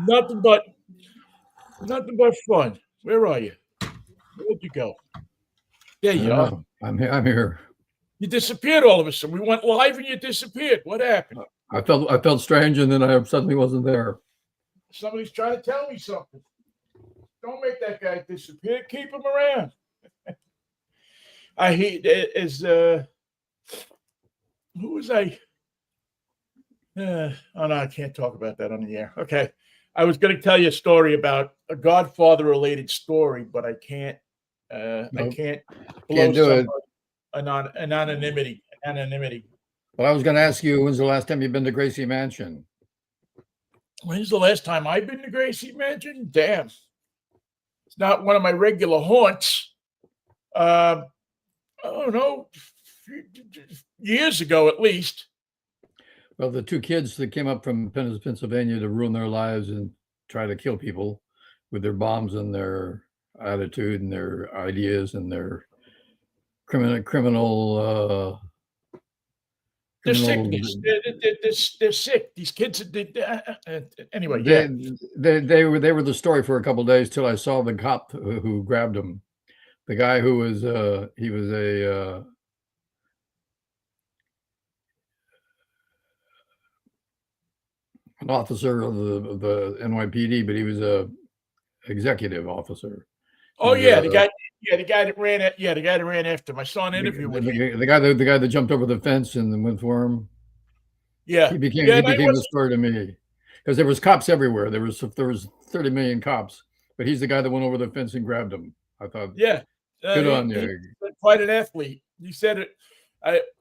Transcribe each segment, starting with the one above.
Nothing but fun. Where are you? Where'd you go? There I you don't are. know. I'm here. You disappeared all of a sudden. We went live and you disappeared. What happened? I felt strange, and then I suddenly wasn't there. Somebody's trying to tell me something. Don't make that guy disappear. Keep him around. I hate is who was I? Oh no, I can't talk about that on the air. Okay, I was going to tell you a story about a Godfather-related story, but I can't. I Nope, can't blow can't do somebody it. anonymity. Anonymity. But I was going to ask you, when's the last time you've been to Gracie Mansion? When's the last time I've been to Gracie Mansion? Damn, it's not one of my regular haunts. I don't know, years ago at least. Well, the two kids that came up from Pennsylvania to ruin their lives and try to kill people with their bombs and their attitude and their ideas and their criminal They're criminal. sickness. They're sick. These kids. Anyway, yeah. They they were the story for a couple of days till I saw the cop who grabbed him. The guy who was he was a an officer of the NYPD, but he was a executive officer. He Oh was yeah, a the guy that ran it. Yeah, the guy that ran after him. I saw an interview with him. the guy that jumped over the fence and then went for him. Yeah, yeah. He And I became the was. story to me because there was cops everywhere. There was 30 million cops, but he's the guy that went over the fence and grabbed him. I thought, Yeah, good on he's you. quite an athlete. He said it.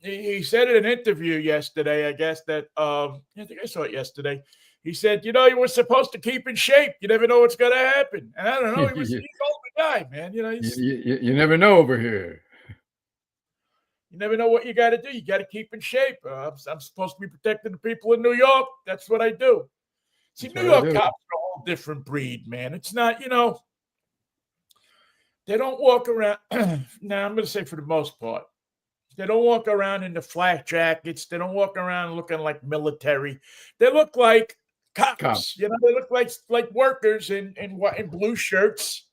He said in an interview yesterday. I guess that. I think I saw it yesterday. He said, you were supposed to keep in shape. You never know what's going to happen. And I don't know. He's you, an older guy, man. you never know over here. You never know what you got to do. You got to keep in shape. I'm supposed to be protecting the people in New York. That's what I do. See, That's New what I York do. cops are a whole different breed, man. It's not, they don't walk around. Now, I'm going to say for the most part, they don't walk around in the flak jackets. They don't walk around looking like military. They look like cops. Cops. They look like workers in blue shirts.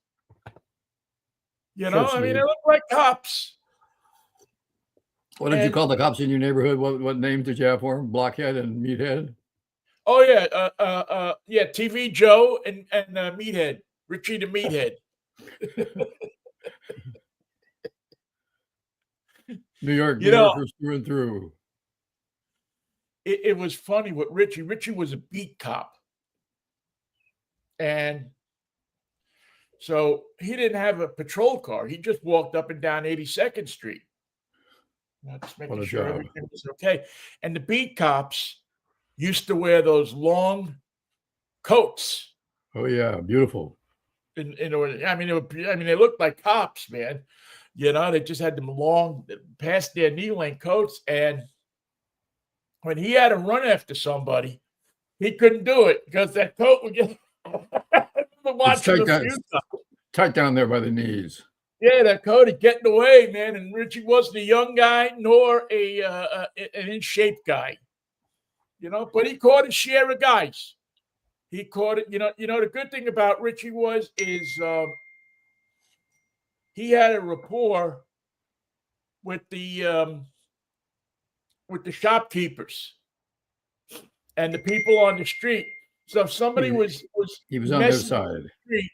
Short I mean, they sleeve. look like cops. What did you And call the cops in your neighborhood? What names did you have for them? Blockhead and Meathead? oh yeah, TV Joe and Meathead, Richie the Meathead. New You know, Yorkers through and through. it was funny with Richie. Richie was a beat cop, and so he didn't have a patrol car. He just walked up and down 82nd Street, just What making a sure job. everything was okay. And the beat cops used to wear those long coats. Oh yeah, beautiful. I mean, they looked like cops, man. They just had them long, past their knee length coats. And when he had to run after somebody, he couldn't do it because that coat would get. I remember It's watching a few times. tight down there by the knees. Yeah, that coat is getting away, man. And Richie wasn't a young guy nor an in shape guy, but he caught his share of guys. He caught it. The good thing about Richie is he had a rapport with the shopkeepers and the people on the street. So if somebody was He was on their messing up side. the street,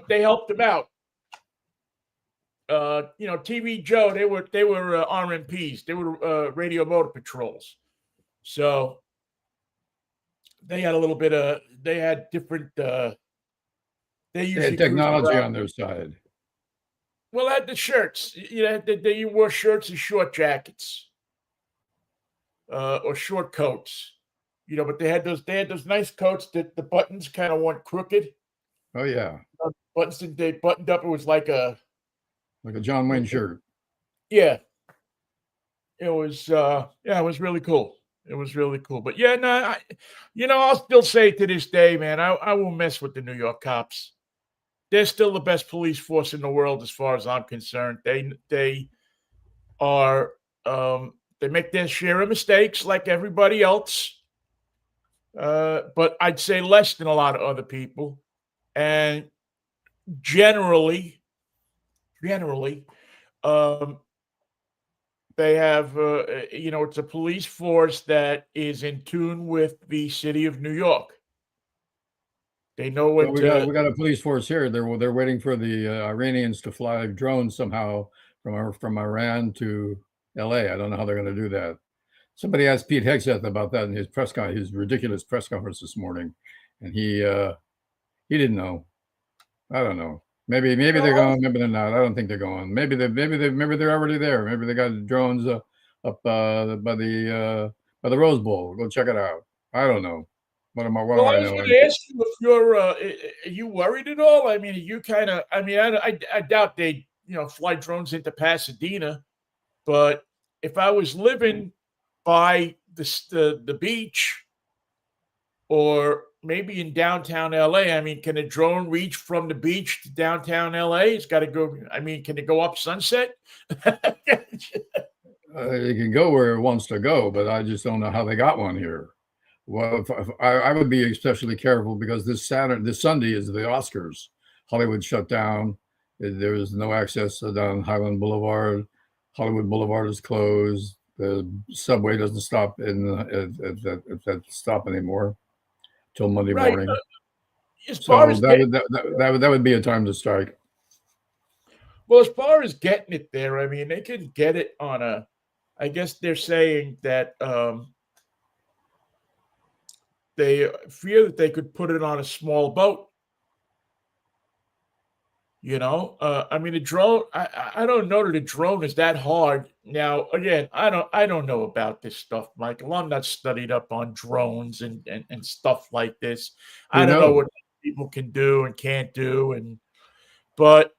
they helped him out. TV Joe, they were RMPs. They were radio motor patrols. So they had a little bit of. They had different. They They usually had cruised technology around. on their side. Well, they had the shirts. They wore shirts and short jackets, or short coats. But they had those nice coats that the buttons kind of went crooked. Oh yeah, Buttons they buttoned up. It was like a John Wayne shirt. yeah. It was it was really cool. It was really cool. But yeah, no, I'll still say to this day, man, I won't mess with the New York cops. They're still the best police force in the world as far as I'm concerned. They are they make their share of mistakes like everybody else. but I'd say less than a lot of other people. And generally, generally, um, they have, it's a police force that is in tune with the city of New York. They know Well, what. we got a police force here. They're waiting for the Iranians to fly drones somehow from Iran to L.A. I don't know how they're going to do that. Somebody asked Pete Hegseth about that in his ridiculous press conference this morning, and he didn't know. I don't know. Maybe they're going. Maybe they're not. I don't think they're going. Maybe they're already there. Maybe they got drones up by the Rose Bowl. Go check it out. I don't know. What am I Well, I was knowing? going to ask you if are you worried at all? I mean, are you kind of. I mean, I doubt they fly drones into Pasadena, but if I was living by the beach or maybe in downtown LA, I mean, can a drone reach from the beach to downtown LA? It's got to go. I mean, can it go up Sunset? It can go where it wants to go, but I just don't know how they got one here. Well, if I would be especially careful because this Sunday is the Oscars. Hollywood shut down. There is no access down Highland Boulevard. Hollywood Boulevard is closed. The subway doesn't stop at that stop anymore till Monday Right. morning. As far So as that would be a time to strike. Well, as far as getting it there, I mean, they can get it on a. I guess they're saying that they fear that they could put it on a small boat. I mean, a drone. I don't know that a drone is that hard. Now, again, I don't know about this stuff, Michael. I'm not studied up on drones and stuff like this. I Who don't know knows? what people can do and can't do, but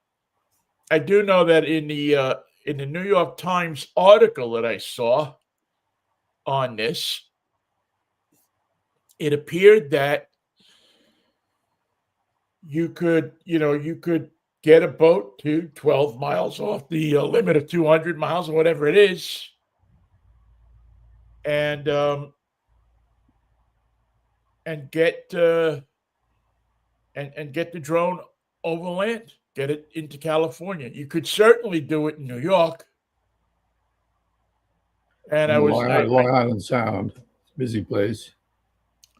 I do know that in the New York Times article that I saw on this, it appeared that you could get a boat to 12 miles off the limit of 200 miles or whatever it is, and and get and get the drone over land, get it into California. You could certainly do it in New York. And On the Long Island Sound, busy place.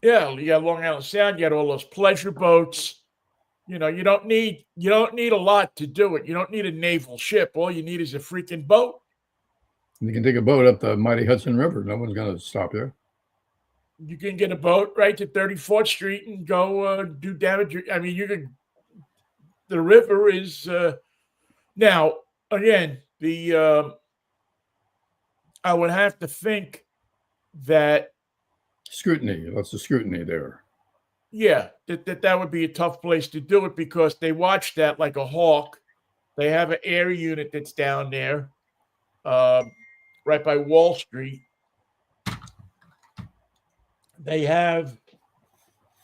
yeah, you got Long Island Sound, you got all those pleasure boats. You don't need a lot to do it. You don't need a naval ship. All you need is a freaking boat. You can take a boat up the mighty Hudson River. No one's going to stop you. You can get a boat right to 34th Street and go do damage. I mean, you can. The river is now again I would have to think that Scrutiny. Lots of scrutiny there. yeah, that would be a tough place to do it because they watch that like a hawk. They have an air unit that's down there, right by Wall Street. They have,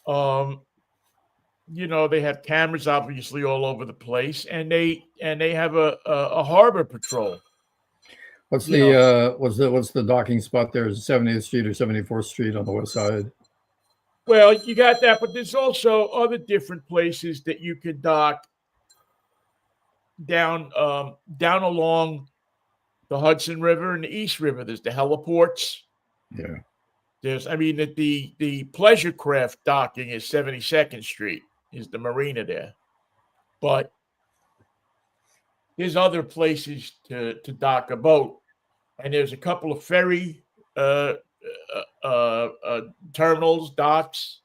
they have cameras obviously all over the place, and they have a harbor patrol. What's the docking spot there? Is it 70th Street or 74th Street on the west side? Well, you got that, but there's also other different places that you could dock down along the Hudson River and the East River. There's the heliports. Yeah. The pleasure craft docking is 72nd Street, is the marina there. But there's other places to dock a boat. And there's a couple of ferry terminals, docks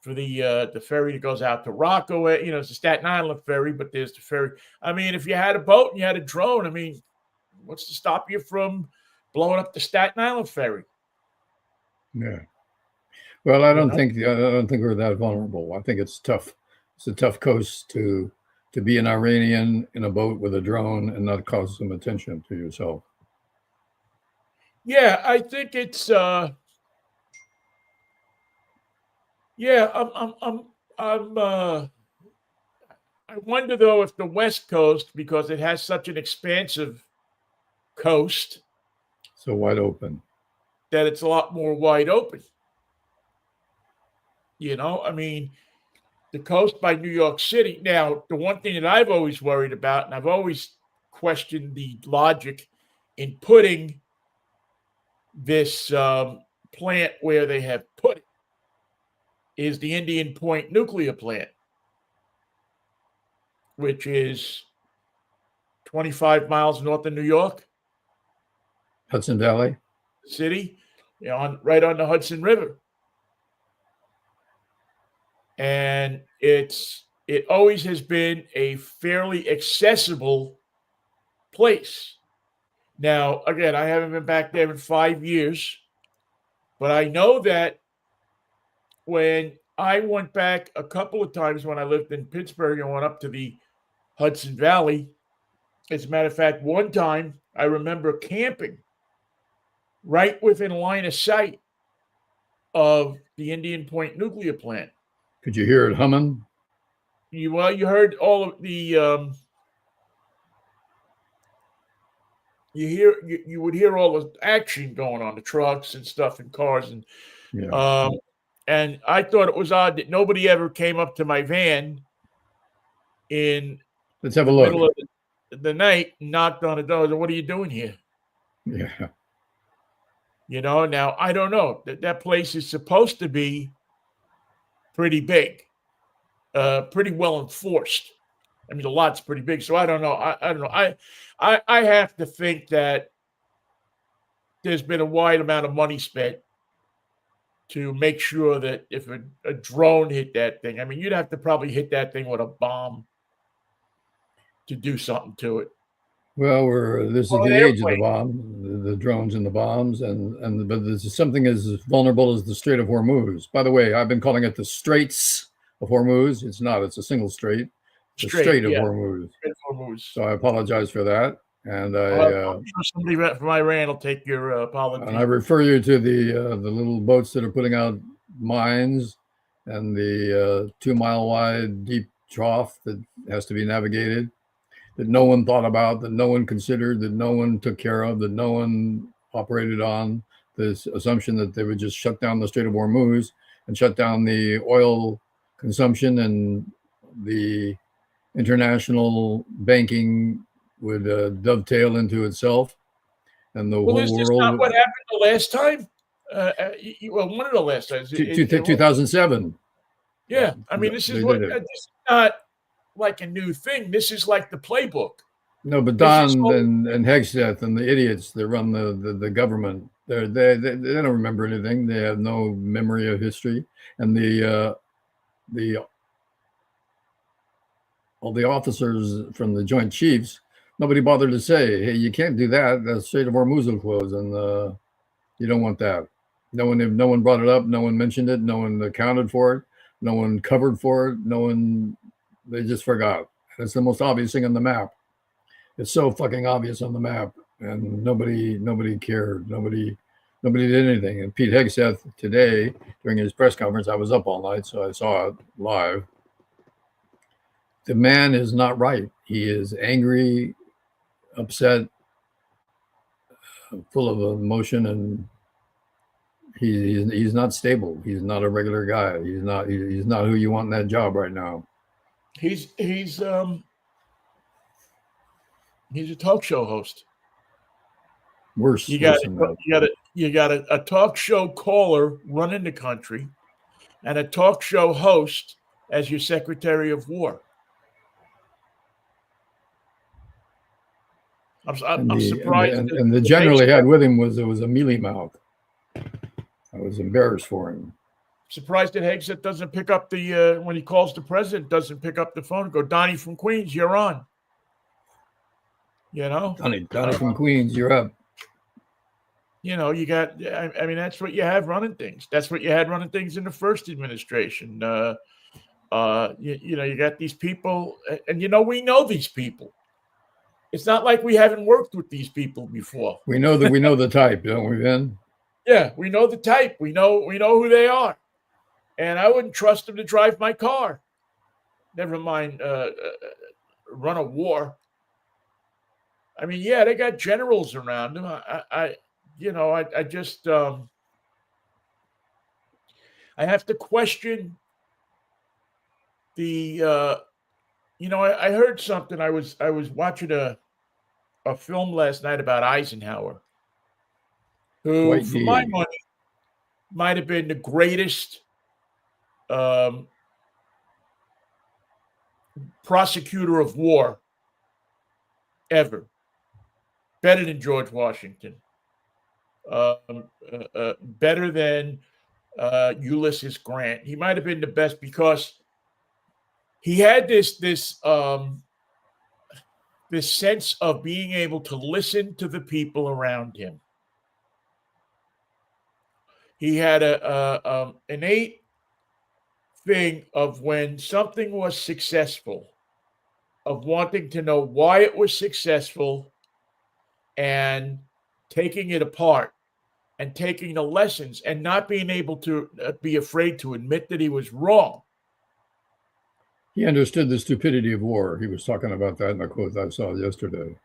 for the ferry that goes out to Rockaway. It's the Staten Island ferry, but there's the ferry. I mean, if you had a boat and you had a drone, I mean, what's to stop you from blowing up the Staten Island ferry? Yeah. Well, I don't think we're that vulnerable. I think it's tough. It's a tough coast to be an Iranian in a boat with a drone and not cause some attention to yourself. Yeah, I think it's I wonder though if the West Coast, because it has such an expansive coast, so wide open, that it's a lot more wide open. I mean, the coast by New York City. Now, the one thing that I've always worried about, and I've always questioned the logic in putting this plant where they have put it, is the Indian Point nuclear plant, which is 25 miles north of New York Hudson Valley. City, right on the Hudson River. And it always has been a fairly accessible place. Now, again, I haven't been back there in 5 years, but I know that when I went back a couple of times when I lived in Pittsburgh and went up to the Hudson Valley, as a matter of fact, one time I remember camping right within line of sight of the Indian Point nuclear plant. Could you hear it humming? You heard all of the you would hear all the action going on, the trucks and stuff and cars and I thought it was odd that nobody ever came up to my van in Let's have the a look. middle of the night, knocked on the door. Said, "What are you doing here?" Yeah. Now I don't know. That place is supposed to be pretty big, pretty well enforced. I mean, the lot's pretty big, so I don't know. I don't know. I have to think that there's been a wide amount of money spent to make sure that if a drone hit that thing, I mean, you'd have to probably hit that thing with a bomb to do something to it. Well, this is Or an the age of the airplane. bomb, the drones and the bombs, but there's something as vulnerable as the Strait of Hormuz. By the way, I've been calling it the Straits of Hormuz. It's not. It's a single strait. The Strait of Hormuz. So I apologize for that, and somebody from Iran will take your apology. And I refer you to the little boats that are putting out mines, and the 2-mile wide deep trough that has to be navigated, that no one thought about, that no one considered, that no one took care of, that no one operated on. This assumption that they would just shut down the Strait of Hormuz and shut down the oil consumption, and the international banking would dovetail into itself, and the whole is this world. Not what happened the last time? One of the last times. 2007. Yeah, I mean, this is not like a new thing. This is like the playbook. No, but Don and Hegseth and the idiots that run the government, they don't remember anything. They have no memory of history, and all the officers from the Joint Chiefs, nobody bothered to say, "Hey, you can't do that. The Strait of Hormuz will close, and you don't want that." No one brought it up. No one mentioned it. No one accounted for it. No one covered for it. They just forgot. It's the most obvious thing on the map. It's so fucking obvious on the map, and nobody cared. Nobody did anything. And Pete Hegseth today, during his press conference, I was up all night, so I saw it live. The man is not right. He is angry, upset, full of emotion, and he's not stable. He's not a regular guy. He's not who you want in that job right now. He's a talk show host. Worse. You got a talk show caller running the country, and a talk show host as your Secretary of War. I'm surprised. And the general he had with him was a mealy mouth. I was embarrassed for him. Surprised that Hegseth doesn't pick up when he calls the president, doesn't pick up the phone and go, "Donnie from Queens, you're on." Donnie from Queens, you're up. You got. I mean, that's what you have running things. That's what you had running things in the first administration. You got these people, and we know these people. It's not like we haven't worked with these people before. We know the type, don't we, Ben? Yeah, we know the type. We know who they are, and I wouldn't trust them to drive my car. Never mind run a war. I mean, yeah, they got generals around them. I I have to question the. I heard something. I was watching a film last night about Eisenhower, who, Dwight for my D. money, might have been the greatest um, prosecutor of war ever, better than George Washington, better than Ulysses Grant. He might have been the best because he had this sense of being able to listen to the people around him. He had a innate thing of when something was successful, of wanting to know why it was successful and taking it apart and taking the lessons and not being able to be afraid to admit that he was wrong. He understood the stupidity of war. He was talking about that in a quote I saw yesterday.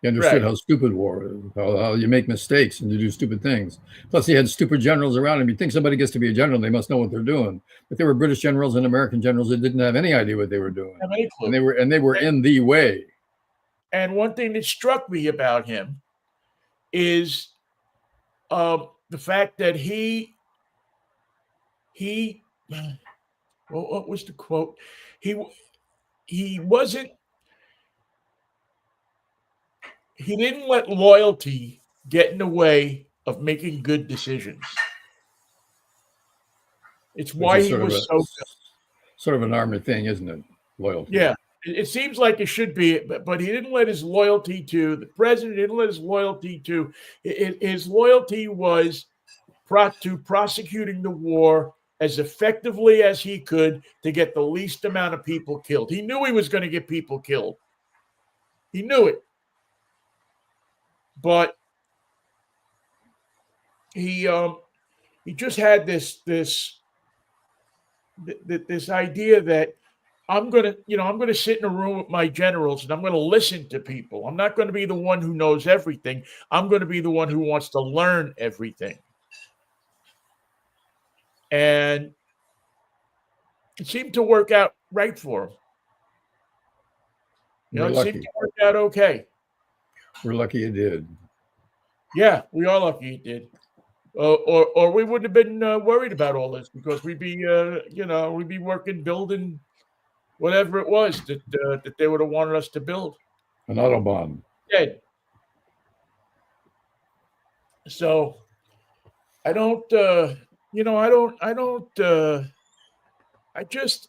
He understood Right. how stupid war is, how you make mistakes and you do stupid things. Plus, he had stupid generals around him. You think somebody gets to be a general, they must know what they're doing. But there were British generals and American generals that didn't have any idea what they were doing, Have any clue. and they were in the way. And one thing that struck me about him is the fact that he well, what was the quote? He wasn't he didn't let loyalty get in the way of making good decisions. It's Which why is he was so good. sort of an army thing, isn't it? Loyalty. Yeah. It seems like it should be, but he didn't let his loyalty to the president. He didn't let his loyalty to his loyalty was to prosecuting the war as effectively as he could to get the least amount of people killed. He knew he was going to get people killed. He knew it, but he just had this idea that I'm gonna sit in a room with my generals and I'm gonna listen to people. I'm not gonna be the one who knows everything. I'm gonna be the one who wants to learn everything. And it seemed to work out right for him. We're It seemed lucky. to work out okay. We're lucky it did. Yeah, we are lucky it did. Or we wouldn't have been worried about all this because we'd be working, building whatever it was that they would have wanted us to build. An Autobahn. Dead. So I don't, I just,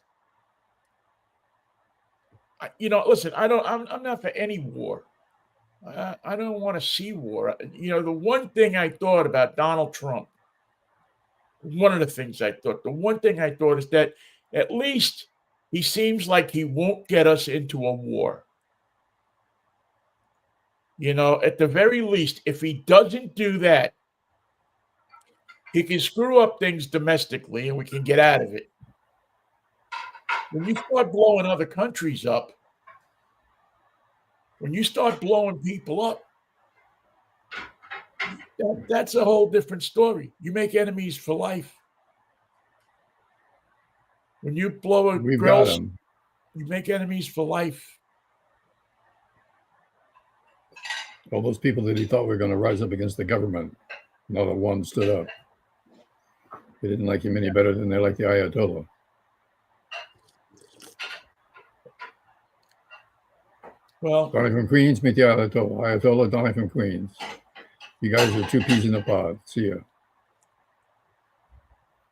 listen, I'm not for any war. I don't want to see war. The one thing I thought about Donald Trump, the one thing I thought is that at least he seems like he won't get us into a war. At the very least, if he doesn't do that, he can screw up things domestically and we can get out of it. When you start blowing other countries up, when you start blowing people up, that's a whole different story. You make enemies for life. When you blow a We've grill, got him. you make enemies for life. All those people that he thought were going to rise up against the government, not a one stood up. They didn't like him any better than they liked the Ayatollah. Well, Donnie from Queens, meet the Ayatollah. Ayatollah, Donnie from Queens. You guys are two peas in a pod. See ya.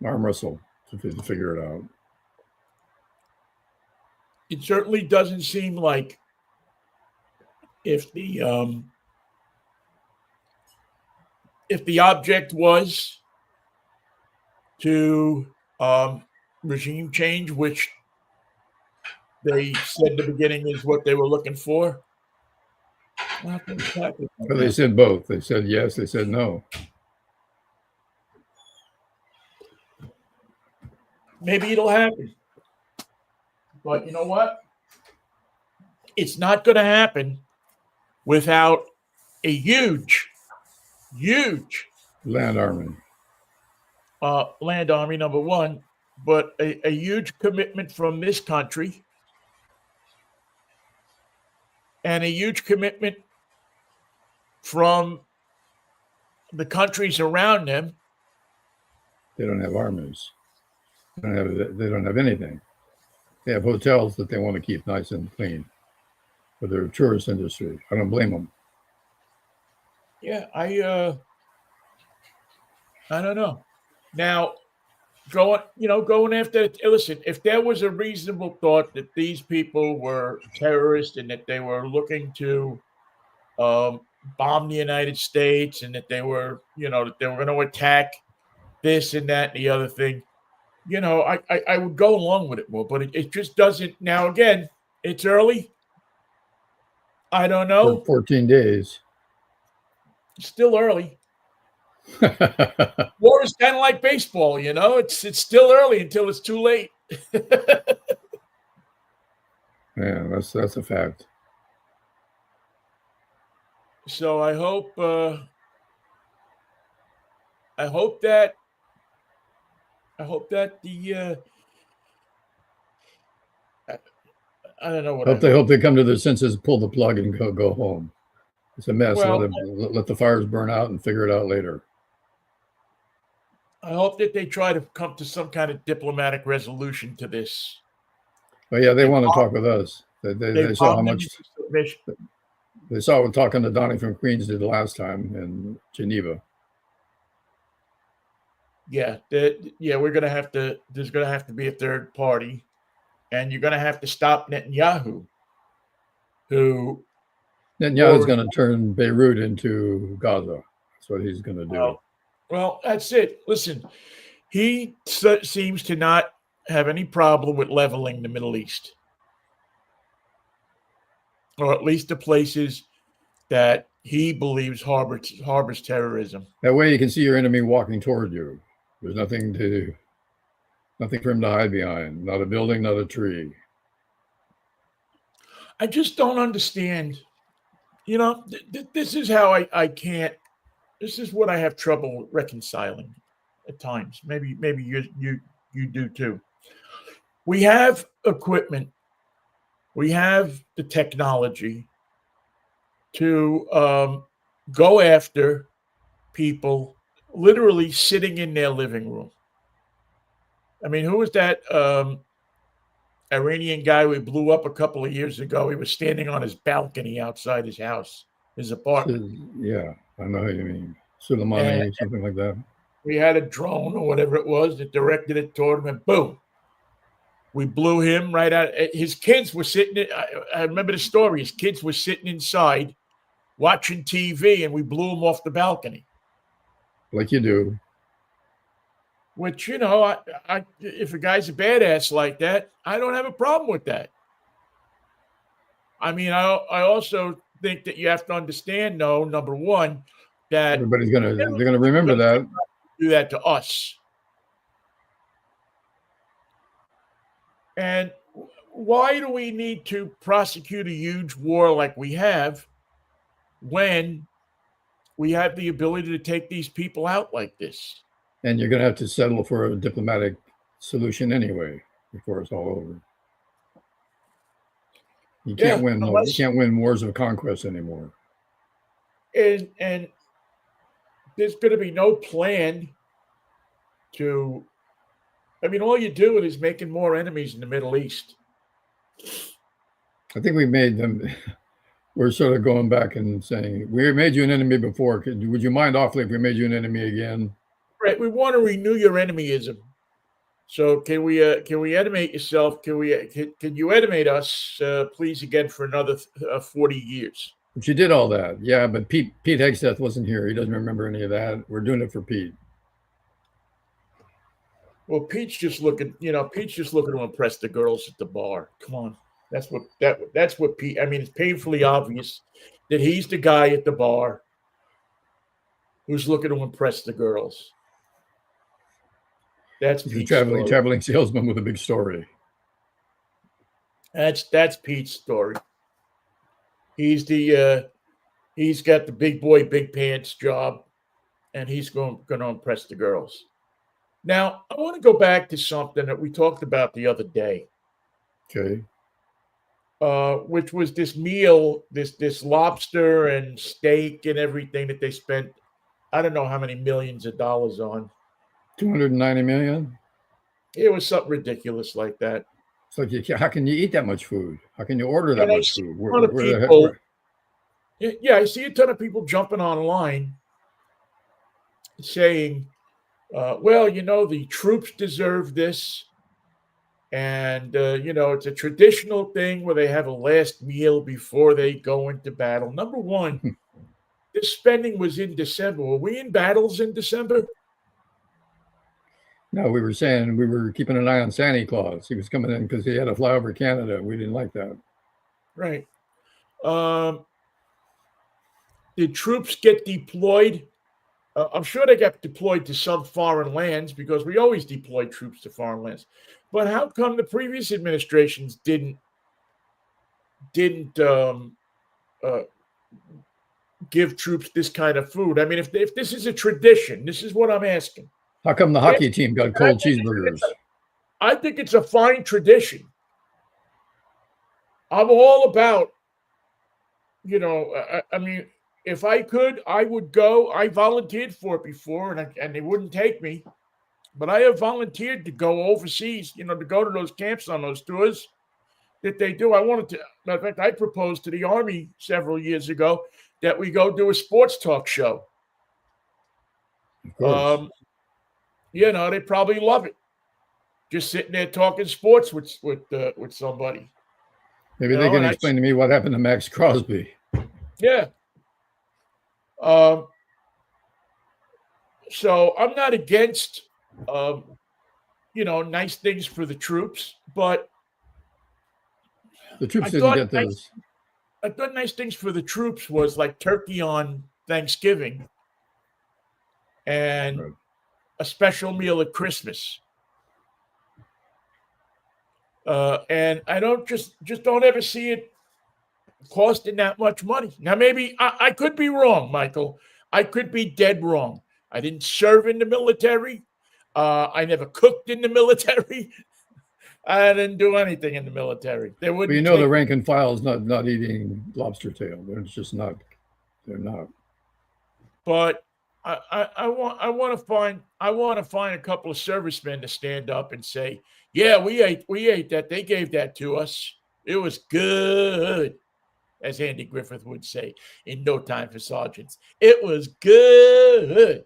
Arm wrestle to figure it out. it certainly doesn't seem like if the object was to regime change, which they said in the beginning is what they were looking for. Nothing's happened. But they said both. They said yes. They said no. Maybe it'll happen. But you know what? It's not going to happen without a huge Land army. land army, number one, but a huge commitment from this country and a huge commitment from the countries around them. They don't have armies. They don't have anything. They have hotels that they want to keep nice and clean for their tourist industry. I don't blame them. Yeah, I don't know. Now, going after. Listen, if there was a reasonable thought that these people were terrorists and that they were looking to bomb the United States and that they were going to attack this and that and the other thing, I would go along with it more. But it just doesn't. Now, again, it's early. I don't For know. 14 days. It's still early. War is kind of like baseball, It's still early until it's too late. Yeah, that's a fact. So I hope that I hope that the I don't know what I Hope they come to their senses, pull the plug, and go home. It's a mess. Well, Let the fires burn out and figure it out later. I hope that they try to come to some kind of diplomatic resolution to this. But yeah, they want to talk with us. They saw how much they saw what talking to Donnie from Queens did last time in Geneva. Yeah, we're gonna have to. There's gonna have to be a third party, and you're gonna have to stop Netanyahu, who Netanyahu's going to turn Beirut into Gaza. That's what he's going to do. Well, that's it. Listen, he seems to not have any problem with leveling the Middle East, or at least the places that he believes harbors terrorism. That way, you can see your enemy walking toward you. There's nothing for him to hide behind. Not a building, not a tree. I just don't understand. This is how I can't. This is what I have trouble reconciling at times. Maybe you do too. We have equipment. We have the technology to go after people literally sitting in their living room. I mean, who was that Iranian guy we blew up a couple of years ago? He was standing on his balcony outside his house, his apartment. Yeah, I know what you mean. Soleimani, something like that. We had a drone or whatever it was that directed it toward him, and boom, we blew him right out. His kids were sitting. I remember the story. His kids were sitting inside watching TV, and we blew him off the balcony. Like you do. Which, if a guy's a badass like that, I don't have a problem with that. I mean, I also think that you have to understand, though, number one, that everybody's they're gonna remember that. Do that to us. And why do we need to prosecute a huge war like we have when we have the ability to take these people out like this? And you're going to have to settle for a diplomatic solution anyway before it's all over. You can't win. You can't win wars of conquest anymore. And there's going to be no plan to. I mean, all you do is making more enemies in the Middle East. I think we made them. We're sort of going back and saying we made you an enemy before. Would you mind awfully if we made you an enemy again? Right, we want to renew your enemyism. So can we animate yourself? Can you animate us, please, again for another 40 years? But you did all that, yeah. But Pete Hegseth wasn't here. He doesn't remember any of that. We're doing it for Pete. Well, Pete's just looking to impress the girls at the bar. Come on, that's what Pete. I mean, it's painfully obvious that he's the guy at the bar who's looking to impress the girls. That's Pete's traveling salesman with a big story. That's Pete's story. He's got the big boy, big pants job, and he's going to impress the girls. Now, I want to go back to something that we talked about the other day, Okay. which was this meal, this lobster and steak and everything that they spent. I don't know how many millions of dollars on. 290 million. It was something ridiculous like that. It's like, how can you eat that much food? How can you order that And I much see food? a ton of Where the heck? people. Yeah, I see a ton of people jumping online saying, "Well, the troops deserve this." And, it's a traditional thing where they have a last meal before they go into battle. Number one, this spending was in December. Were we in battles in December? No, we were saying we were keeping an eye on Santa Claus. He was coming in because he had to fly over Canada. We didn't like that. Right. Um, did troops get deployed? I'm sure they got deployed to some foreign lands because we always deploy troops to foreign lands. But how come the previous administrations didn't uh, give troops this kind of food? I mean, if this is a tradition, this is what I'm asking. How come the If, hockey team got cold cheeseburgers? I think it's a fine tradition. I'm all about, I mean, if I could, I would go. I volunteered for it before, and they wouldn't take me. But I have volunteered to go overseas, to go to those camps on those tours that they do. I wanted to, matter of fact, I proposed to the Army several years ago that we go do a sports talk show. Of course. They probably love it. Just sitting there talking sports with somebody. Maybe they can explain to me what happened to Max Crosby. Yeah. So I'm not against, nice things for the troops, but the troops didn't get those. I thought nice things for the troops was like turkey on Thanksgiving and a special meal at Christmas. And I don't just don't ever see it costing that much money. Now, maybe I could be wrong, Michael. I could be dead wrong. I didn't serve in the military. I never cooked in the military. I didn't do anything in the military. They wouldn't. But the rank and file is not eating lobster tail. They're just not. They're not. But I want to find a couple of servicemen to stand up and say, "Yeah, we ate that. They gave that to us. It was good," as Andy Griffith would say in No Time for Sergeants. It was good.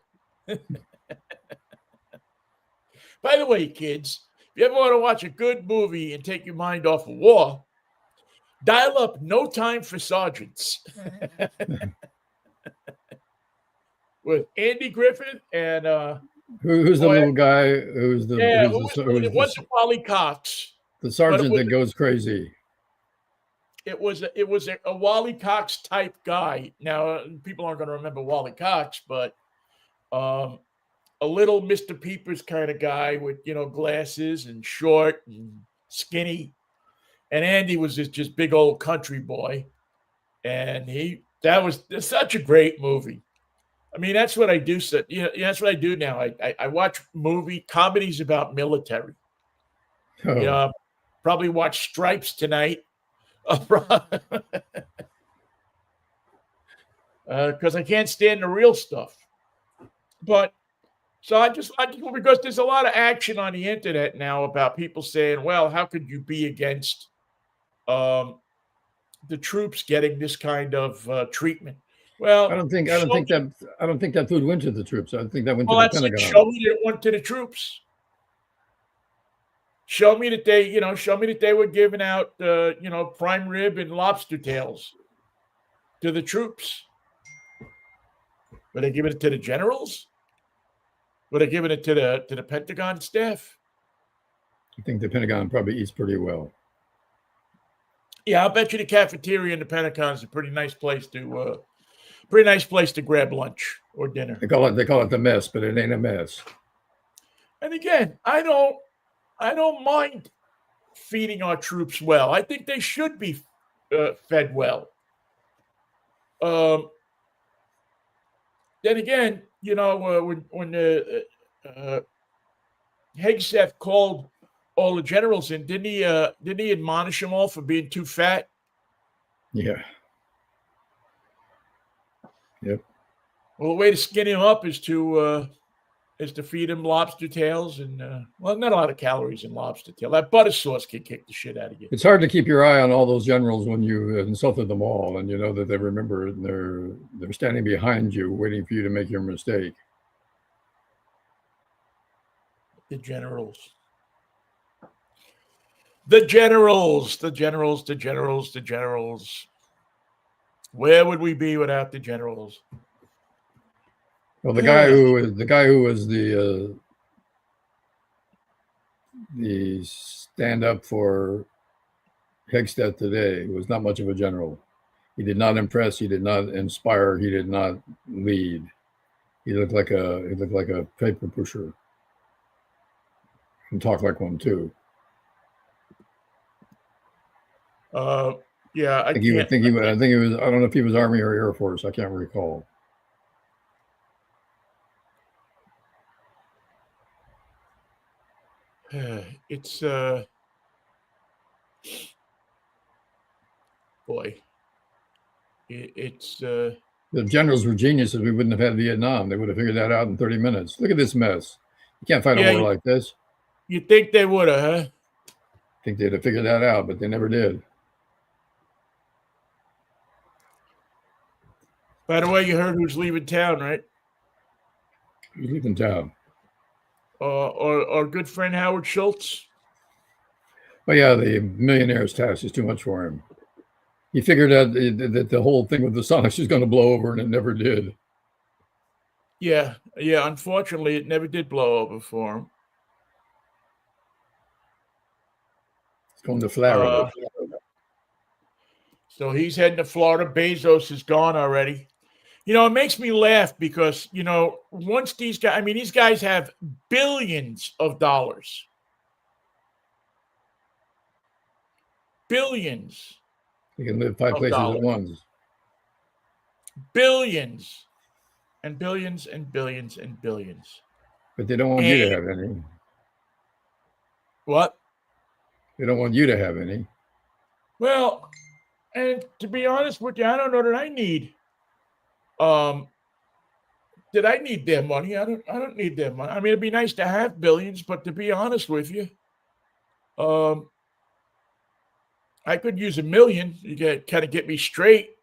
By the way, kids, if you ever want to watch a good movie and take your mind off of war, dial up No Time for Sergeants with Andy Griffith and who's the little guy? Who's the it wasn't Wally Cox, the sergeant that goes crazy. It was a Wally Cox type guy. Now people aren't going to remember Wally Cox, but a little Mr. Peepers kind of guy with glasses and short and skinny, and Andy was this just big old country boy, and that was such a great movie. I mean, that's what I do. So, that's what I do now. I watch comedies about military. Oh. Probably watch Stripes tonight. Because I can't stand the real stuff. But so I just because there's a lot of action on the internet now about people saying, "Well, how could you be against the troops getting this kind of treatment?" Well, I don't think that food went to the troops. I think that went to the Pentagon. Show me that it went to the troops. Show me that they were giving out, prime rib and lobster tails to the troops. Were they giving it to the generals? Were they giving it to the Pentagon staff? I think the Pentagon probably eats pretty well. Yeah, I'll bet you the cafeteria in the Pentagon is a pretty nice place to grab lunch or dinner. They call it the mess, but it ain't a mess. And again, I don't mind feeding our troops well. I think they should be fed well. Then again, when Hegseth called all the generals in, didn't he? Didn't he admonish them all for being too fat? Yeah. Yep. Well, the way to skin him up is to feed him lobster tails and well, not a lot of calories in lobster tail. That butter sauce can kick the shit out of you. It's hard to keep your eye on all those generals when you insulted them all, and you know that they remember it, and they're standing behind you, waiting for you to make your mistake. The generals. The generals, the generals, the generals, the generals. Where would we be without the generals? Well, the guy who was the stand up for Hegstead today was not much of a general. He did not impress. He did not inspire. He did not lead. He looked like a paper pusher, and talked like one too. Yeah, I think he was. I don't know if he was Army or Air Force. I can't recall. It's boy. It's the generals were geniuses. We wouldn't have had Vietnam. They would have figured that out in 30 minutes. Look at this mess. You can't fight a war like this. You think they would have, huh? I think they'd have figured that out, but they never did. By the way, you heard who's leaving town, right? Who's leaving town? Our good friend Howard Schultz. Oh yeah, the millionaire's tax is too much for him. He figured out that the whole thing with the Sonics is going to blow over, and it never did. Yeah. Unfortunately, it never did blow over for him. It's going to Florida. So he's heading to Florida. Bezos is gone already. You know, it makes me laugh because, you know, once these guys have billions of dollars. Billions. You can live 5 places at once. Billions and billions and billions and billions. But they don't want you to have any. What? They don't want you to have any. Well, and to be honest with you, I don't know that I need. Did I need their money? I don't need their money. I mean, it'd be nice to have billions, but to be honest with you, I could use $1 million. You get kind of get me straight.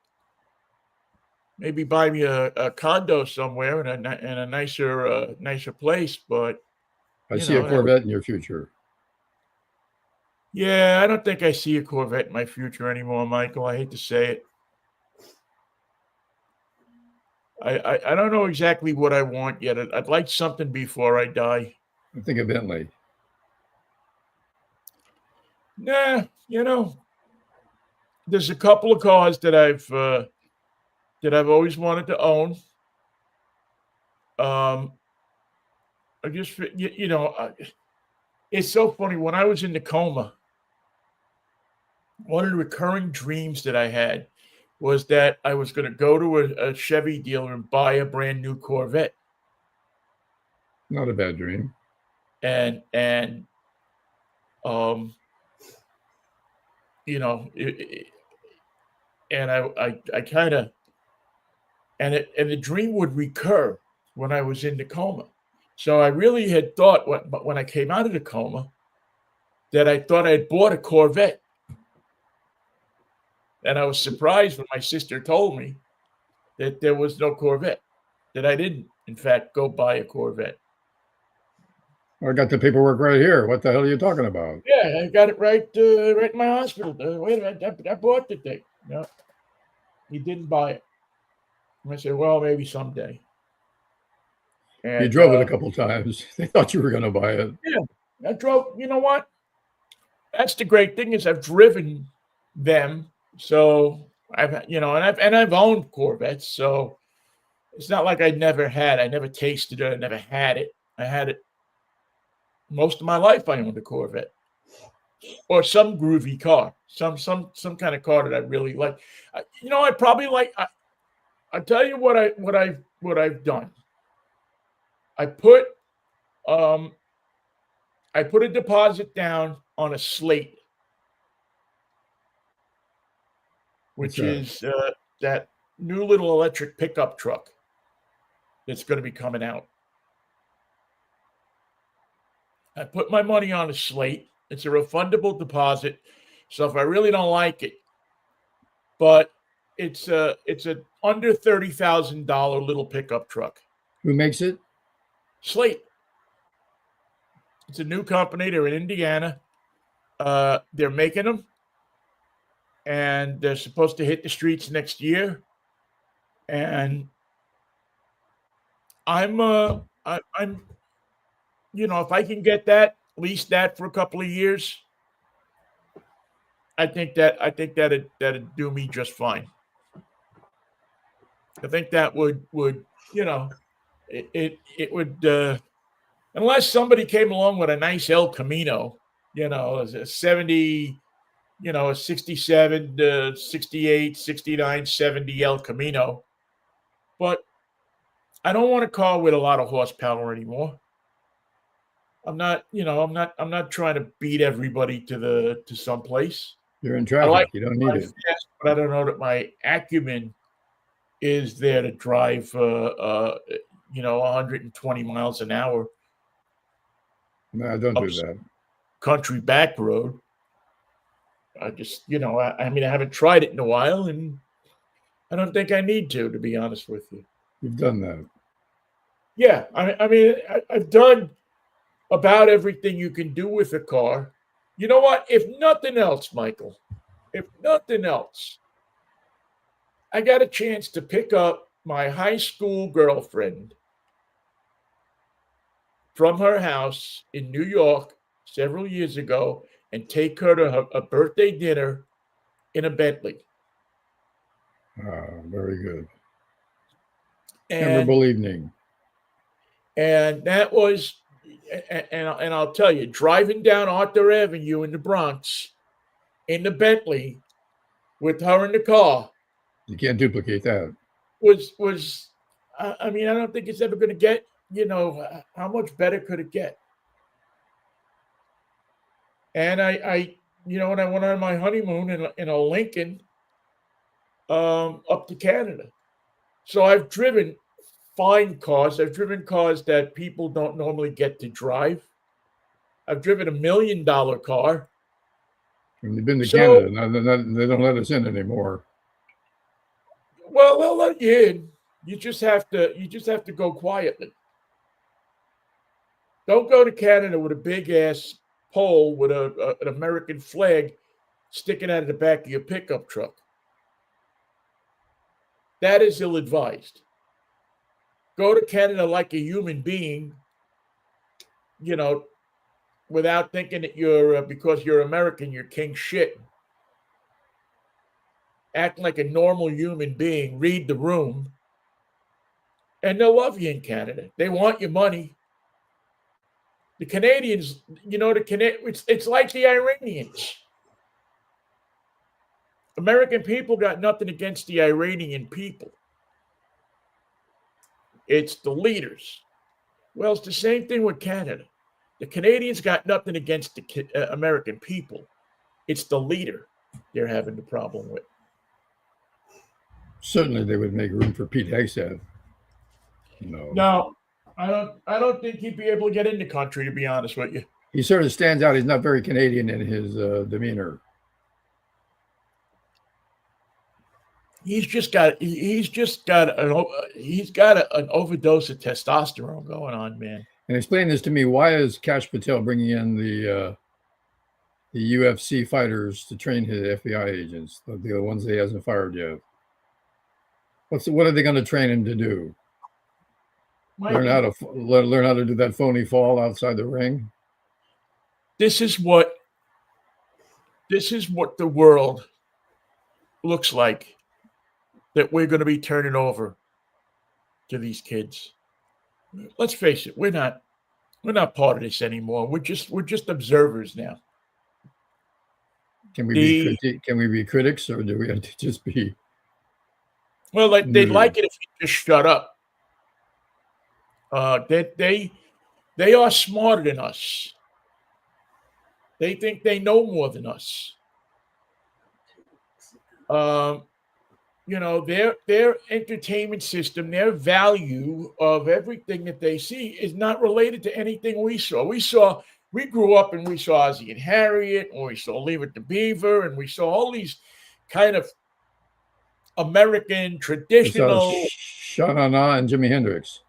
Maybe buy me a condo somewhere in a nicer place. But I see a Corvette in your future. Yeah, I don't think I see a Corvette in my future anymore, Michael. I hate to say it. I don't know exactly what I want yet. I'd like something before I die. I think a Bentley. Nah, you know, there's a couple of cars that I've always wanted to own. I just, you know, it's so funny. When I was in the coma, one of the recurring dreams that I had was that I was going to go to a Chevy dealer and buy a brand new Corvette. Not a bad dream. And you know, and I kind of, and the dream would recur when I was in the coma. So I really had thought when I came out of the coma that I thought I had bought a Corvette. And I was surprised when my sister told me that there was no Corvette, that I didn't, in fact, go buy a Corvette. I got the paperwork right here. What the hell are you talking about? Yeah, I got it right in my hospital. Wait a minute, I bought the thing. No, he didn't buy it. And I said, well, maybe someday. And, you drove it a couple times. They thought you were going to buy it. Yeah, I drove. You know what? That's the great thing is I've driven them. So I've owned Corvettes. So it's not like I never tasted it. I never had it. I had it most of my life. I owned a Corvette or some groovy car, some kind of car that I really like. I probably like. I'll tell you what I've done. I put I put a deposit down on a Slate, What's which that? is that new little electric pickup truck that's going to be coming out. I put my money on a Slate. It's a refundable deposit. So if I really don't like it, but it's a under $30,000 little pickup truck. Who makes it? Slate. It's a new company. They're in Indiana. They're making them, and they're supposed to hit the streets next year. And I'm if I can get that, lease that for a couple of years, I think that'd do me just fine. I think that would it would unless somebody came along with a nice El Camino, a 70, a 67, 68, 69, 70 El Camino. But I don't want a car with a lot of horsepower anymore. I'm not trying to beat everybody to someplace. You're in I like traffic. You don't to need drive it. fast, but I don't know that my acumen is there to drive 120 miles an hour No, don't up do that. country back road. I just, I mean, I haven't tried it in a while, and I don't think I need to be honest with you. You've done that. Yeah, I've done about everything you can do with a car. You know what? If nothing else, Michael, if nothing else, I got a chance to pick up my high school girlfriend from her house in New York several years ago and take her to a birthday dinner in a Bentley. Very good. And Memorable evening. and that was and I'll tell you, driving down Arthur Avenue in the Bronx in the Bentley with her in the car You can't duplicate that. was I mean, I don't think it's ever going to get, how much better could it get? And when I went on my honeymoon in a Lincoln up to Canada. So I've driven fine cars. I've driven cars that people don't normally get to drive. I've driven $1 million car. When you've been to So, Canada, they don't let us in anymore. well, they'll let you in. You just have to go quietly. Don't go to Canada with a big ass pole with an American flag sticking out of the back of your pickup truck. That is ill-advised. Go to Canada like a human being, without thinking that you're because you're American, you're king shit. Act like a normal human being. Read the room, and they'll love you in Canada. They want your money. The Canadians, it's like the Iranians. American people got nothing against the Iranian people. It's the leaders. Well, it's the same thing with Canada. The Canadians got nothing against the American people. It's the leader they're having the problem with. Certainly, they would make room for Pete Hegseth. No, I don't think he'd be able to get in the country, to be honest with you. He sort of stands out. He's not very Canadian in his demeanor. He's got an overdose of testosterone going on, man. And explain this to me. Why is Kash Patel bringing in the UFC fighters to train his FBI agents, the ones that he hasn't fired yet? What are they going to train him to do? Learn how to do that phony fall outside the ring. This is what the world looks like that we're going to be turning over to these kids. Let's face it, we're not part of this anymore. We're just observers now. Can we be critics, or do we have to just be? Well, they'd like it if you just shut up. They are smarter than us. They think they know more than us. Their entertainment system, their value of everything that they see is not related to anything we saw. We grew up and we saw Ozzie and Harriet, and we saw Leave It to Beaver, and we saw all these kind of American It's traditional. Sha Na Na and Jimi Hendrix.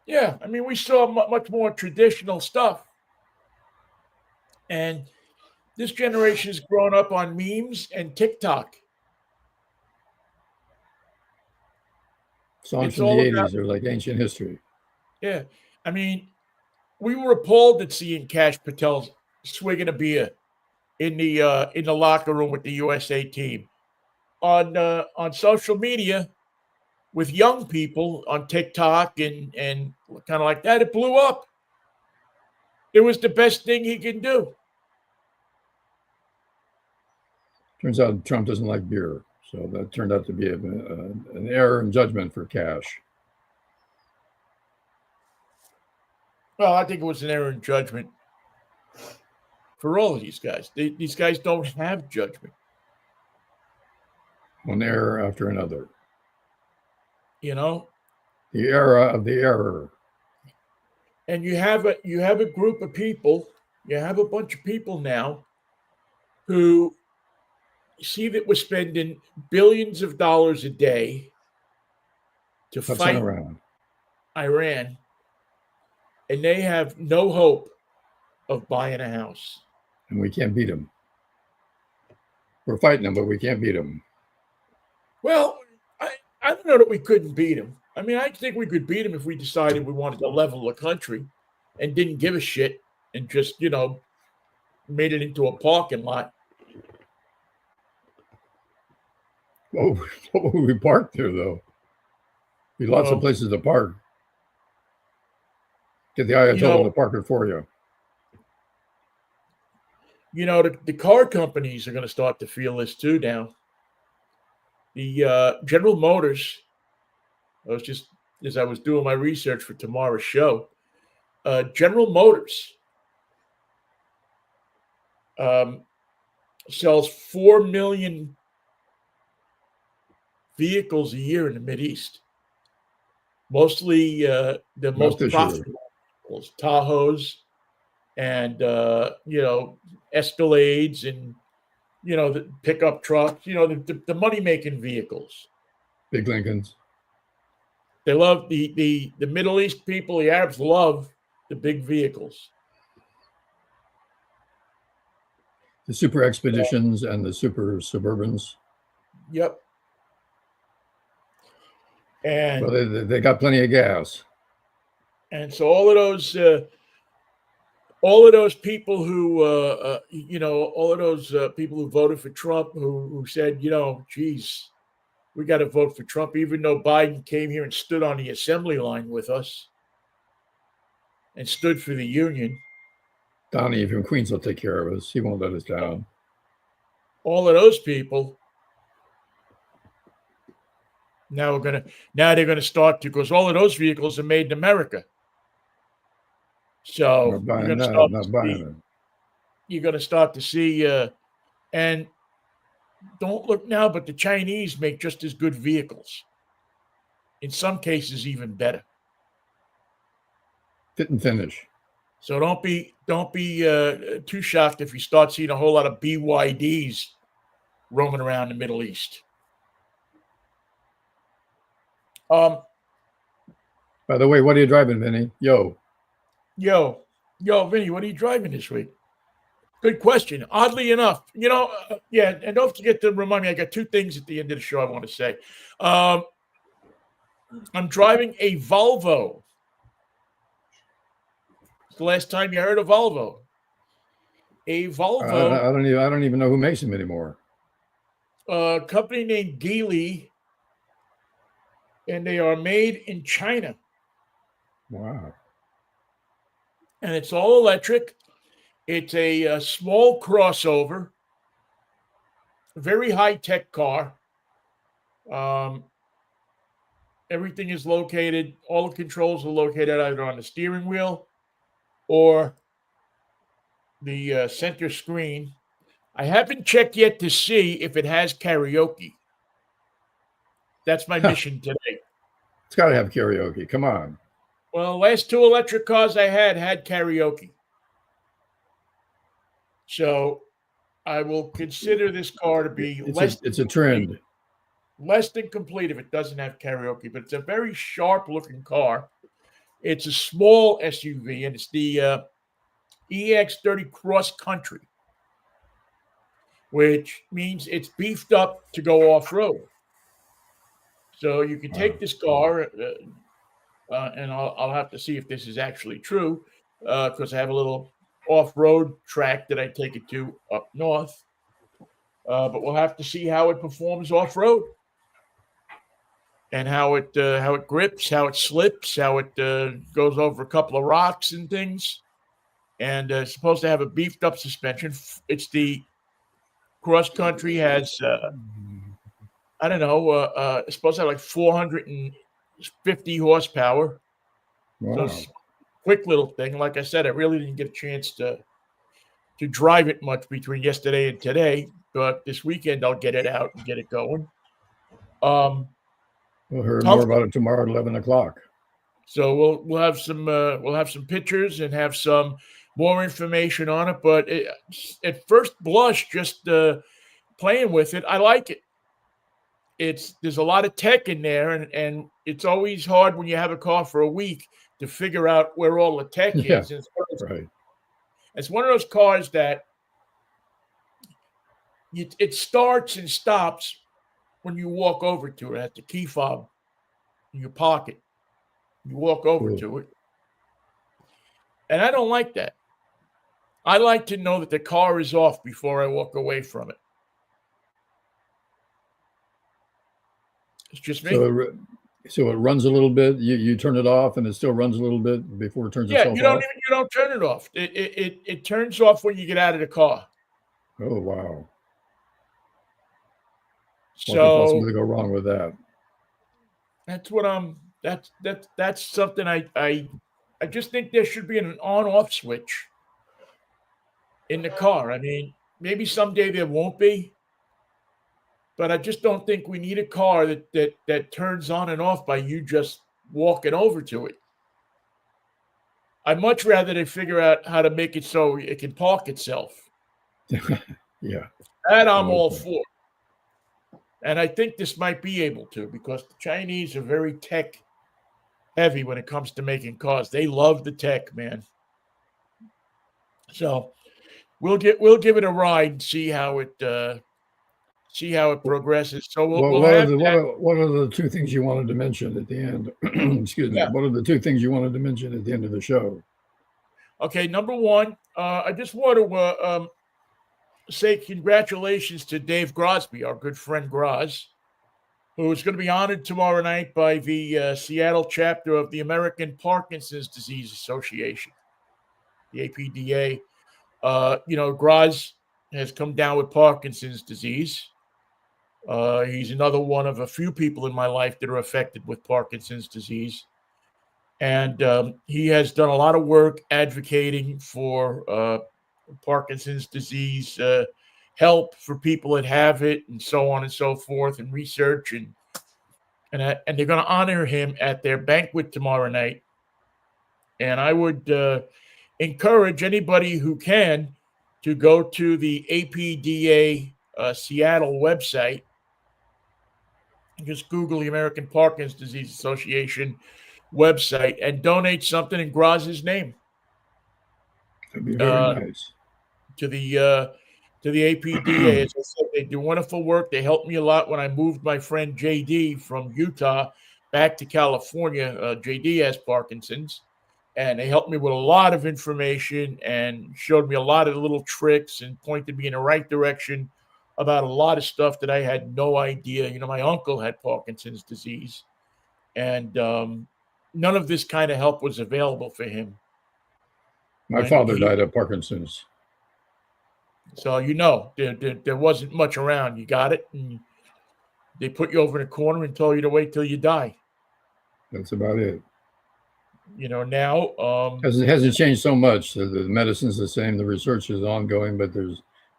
Yeah, I mean, we saw much more traditional stuff. And this generation has grown up on memes and TikTok. Songs It's from the all about, 80s are like ancient history. yeah. I mean, we were appalled at seeing Cash Patel swigging a beer in the locker room with the USA team on social media with young people on TikTok and kind of like that. It blew up. It was the best thing he can do. Turns out Trump doesn't like beer. So that turned out to be an error in judgment for Cash. Well, I think it was an error in judgment for all of these guys. These guys don't have judgment. One error after another. You know, The era of the error. and you have a group of people, you have a bunch of people now who see that we're spending billions of dollars a day to Tough fight around. Iran, and they have no hope of buying a house. And we can't beat them. We're fighting them, but we can't beat them. Well, I don't know that we couldn't beat them. I mean, I think we could beat them if we decided we wanted to level the country and didn't give a shit and just, made it into a parking lot. What would we park there, though? Be lots of places to park. Get the Ayatollah to park it for you. The car companies are going to start to feel this too now. The General Motors, as I was doing my research for tomorrow's show, General Motors sells 4 million vehicles a year in the Mideast. Mostly the most profitable vehicles, Tahoes and, Escalades and, the pickup trucks, the money-making vehicles. Big Lincolns. They love the Middle East people, the Arabs love the big vehicles. The super expeditions and the super suburbans. Yep. And well, they got plenty of gas. And so all of those people who, people who voted for Trump, who said, geez, we got to vote for Trump, even though Biden came here and stood on the assembly line with us and stood for the union. Donnie from Queens will take care of us. He won't let us down. All of those people. Now they're gonna start to, because all of those vehicles are made in America. So you're going to start to see, and don't look now, but the Chinese make just as good vehicles. In some cases, even better. Fit and finish. So don't be too shocked if you start seeing a whole lot of BYDs roaming around the Middle East. By the way, what are you driving, Vinnie? Yo, Vinnie, what are you driving this week? Good question. Oddly enough, and don't forget to remind me, I got two things at the end of the show I want to say. I'm driving a Volvo. It's the last time you heard of Volvo. A Volvo. I don't even know who makes them anymore. A company named Geely, and they are made in China. Wow. And it's all electric. It's a small crossover, very high-tech car. Everything is located, all the controls are located either on the steering wheel or the center screen. I haven't checked yet to see if it has karaoke. That's my mission today. It's got to have karaoke. Come on. Well, last two electric cars I had karaoke. So I will consider this car to be It's a trend. less than complete if it doesn't have karaoke, but it's a very sharp looking car. It's a small SUV, and it's the EX30 Cross Country, which means it's beefed up to go off road. So you can take this car, and I'll have to see if this is actually true, because I have a little off road track that I take it to up north. But we'll have to see how it performs off road, and how it grips, how it slips, how it goes over a couple of rocks and things. And it's supposed to have a beefed up suspension. It's the Cross Country has I don't know. It's supposed to have like 450 horsepower. Wow. So quick little thing. Like I said, I really didn't get a chance to drive it much between yesterday and today, but this weekend I'll get it out and get it going. We'll hear more about it tomorrow at 11 o'clock. So we'll have some pictures and have some more information on it. But at first blush, just playing with it, I like it. There's a lot of tech in there, and it's always hard when you have a car for a week to figure out where all the tech is. And it's one of those cars that it starts and stops when you walk over to it at the key fob in your pocket. You walk over to it. And I don't like that. I like to know that the car is off before I walk away from it. It's just me. So it runs a little bit. You turn it off, and it still runs a little bit before it turns itself off. You don't turn it off. It turns off when you get out of the car. Oh wow! So what could possibly go wrong with that? That's what that's something I just think there should be an on-off switch in the car. I mean, maybe someday there won't be. But I just don't think we need a car that turns on and off by you just walking over to it. I'd much rather they figure out how to make it so it can park itself. Yeah. That I'm all for. And I think this might be able to, because the Chinese are very tech heavy when it comes to making cars. They love the tech, man. So we'll give it a ride and see how it progresses. So what are the two things you wanted to mention at the end? Excuse me. What are the two things you wanted to mention at the end of the show? Okay, number one, I just want to say congratulations to Dave Grosby, our good friend Gros, who is going to be honored tomorrow night by the Seattle chapter of the American Parkinson's Disease Association, the APDA. Gros has come down with Parkinson's disease. He's another one of a few people in my life that are affected with Parkinson's disease. And he has done a lot of work advocating for Parkinson's disease help for people that have it, and so on and so forth, and research. And they're going to honor him at their banquet tomorrow night. And I would encourage anybody who can to go to the APDA Seattle website. Just Google the American Parkinson's Disease Association website and donate something in Gros's name. That'd be very nice. To the APDA. As I said, they do wonderful work. They helped me a lot when I moved my friend JD from Utah back to California. JD has Parkinson's, and they helped me with a lot of information and showed me a lot of little tricks and pointed me in the right direction about a lot of stuff that I had no idea. My uncle had Parkinson's disease, and none of this kind of help was available for him. My father died of Parkinson's. So, there wasn't much around. You got it, and they put you over in a corner and told you to wait till you die. That's about it. now. Hasn't changed so much. The medicine's the same. The research is ongoing, but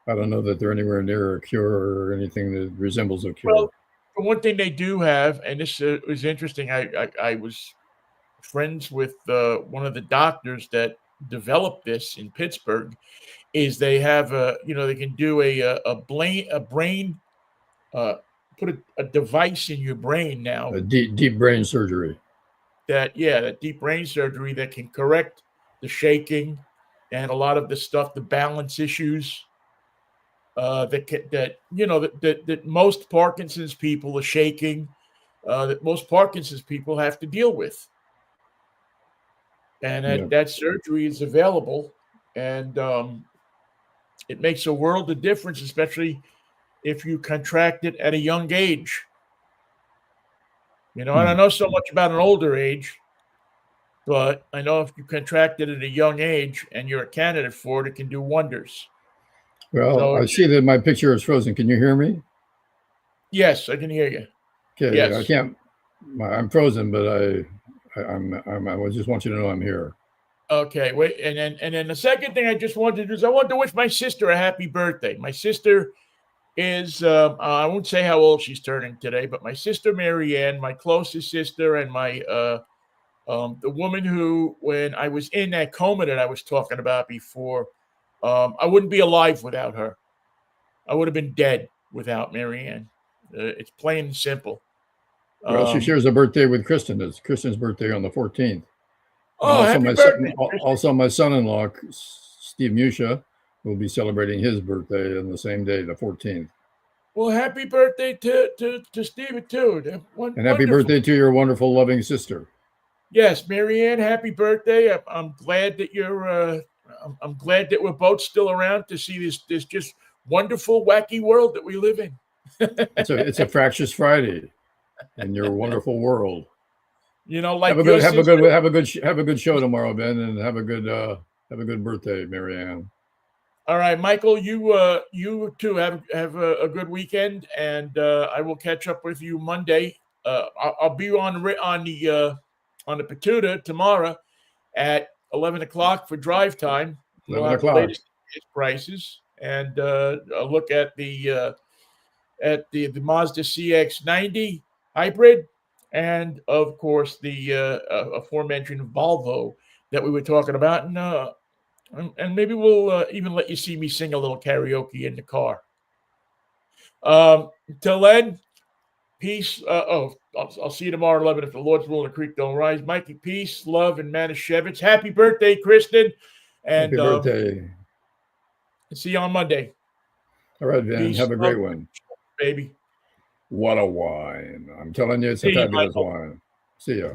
I don't know that they're anywhere near a cure or anything that resembles a cure. Well, for one thing they do have, and this was interesting. I was friends with one of the doctors that developed this in Pittsburgh. Is they have they can do a brain put a device in your brain now A deep brain surgery. that deep brain surgery that can correct the shaking and a lot of the stuff, the balance issues that most Parkinson's people are shaking, that most Parkinson's people have to deal with, and Yeah. that surgery is available, and it makes a world of difference, especially if you contract it at a young age. I don't know so much about an older age, but I know if you contract it at a young age and you're a candidate for it, it can do wonders. Well, So, I see that my picture is frozen. Can you hear me? yes, I can hear you. Okay, Yes. I can't. I'm frozen, but I just want you to know I'm here. Okay, wait, and then the second thing I just wanted to do is I wanted to wish my sister a happy birthday. My sister is I won't say how old she's turning today, but my sister Marianne, my closest sister, and my the woman who, when I was in that coma that I was talking about before, I wouldn't be alive without her. I would have been dead without Marianne. It's plain and simple. Well, she shares a birthday with Kristen. It's Kristen's birthday on the 14th. And Oh, happy birthday! Also, my son-in-law, Steve Musha, will be celebrating his birthday on the same day, the 14th. Well, happy birthday to Steve too. And happy birthday to your wonderful, loving sister. Yes, Marianne, happy birthday! I'm glad that you're. I'm glad that we're both still around to see this just wonderful, wacky world that we live in. It's a fractious Friday in your wonderful world. Like have a good show tomorrow, Ben, and have a good birthday, Marianne. All right, Michael, you too have a good weekend, and I will catch up with you Monday. I'll be on the Patuta tomorrow at 11 o'clock for drive time. 11 o'clock. The latest prices and a look at the Mazda CX-90 hybrid, and of course the aforementioned Volvo that we were talking about, and maybe we'll even let you see me sing a little karaoke in the car. Till then, peace. I'll see you tomorrow at 11 if the Lord's will and the creek don't rise. Mikey, peace, love, and Manischewitz. Happy birthday, Kristen. And happy birthday. See you on Monday. All right, Vin. Peace, have a great one. Baby. What a wine. I'm telling you, it's a fabulous wine. See ya.